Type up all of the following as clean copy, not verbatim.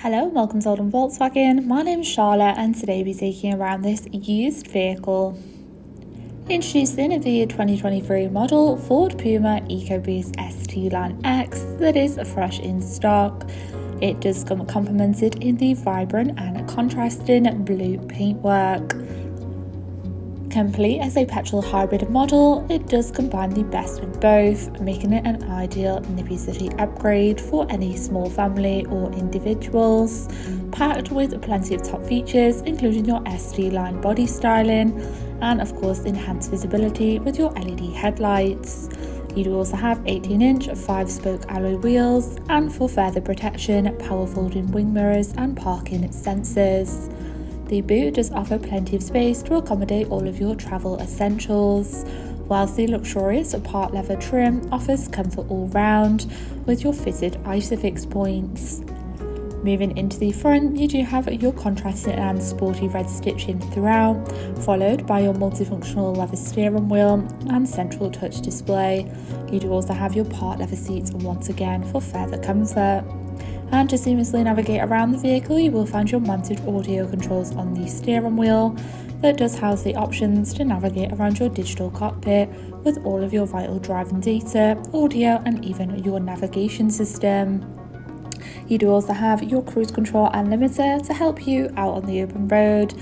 Hello, welcome to Oldham Volkswagen. My name is Charlotte and today we'll be taking around this used vehicle. Introducing the 2023 model Ford Puma EcoBoost ST-Line X that is fresh in stock. It does come complemented in the vibrant and contrasting blue paintwork. Complete as a petrol hybrid model, it does combine the best of both, making it an ideal nippy city upgrade for any small family or individuals. Packed with plenty of top features, including your ST-Line body styling and of course enhanced visibility with your LED headlights. You do also have 18-inch 5-spoke alloy wheels, and for further protection, power folding wing mirrors and parking sensors. The boot does offer plenty of space to accommodate all of your travel essentials, whilst the luxurious part leather trim offers comfort all round with your fitted ISOFIX points. Moving into the front, you do have your contrasting and sporty red stitching throughout, followed by your multifunctional leather steering wheel and central touch display. You do also have your part leather seats once again for further comfort. And to seamlessly navigate around the vehicle, you will find your mounted audio controls on the steering wheel that does house the options to navigate around your digital cockpit with all of your vital driving data, audio and even your navigation system. You do also have your cruise control and limiter to help you out on the open road,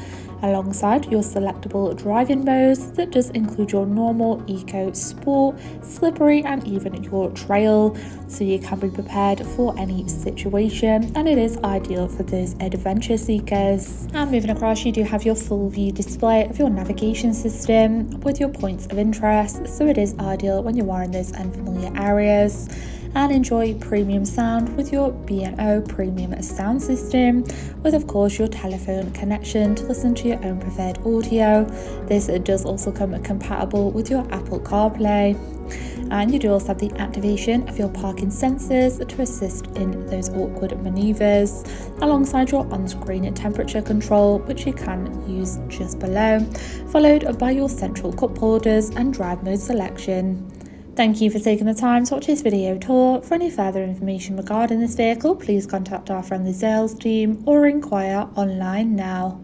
alongside your selectable driving modes that does include your normal, eco, sport, slippery and even your trail, so you can be prepared for any situation, and it is ideal for those adventure seekers. And moving across, you do have your full view display of your navigation system with your points of interest, so it is ideal when you are in those unfamiliar areas. And enjoy premium sound with your B&O premium sound system, with of course your telephone connection to listen to your own preferred audio. This does also come compatible with your Apple CarPlay. And you do also have the activation of your parking sensors to assist in those awkward manoeuvres, alongside your on-screen temperature control, which you can use just below, followed by your central cup holders and drive mode selection. Thank you for taking the time to watch this video tour. For any further information regarding this vehicle, please contact our friendly sales team or inquire online now.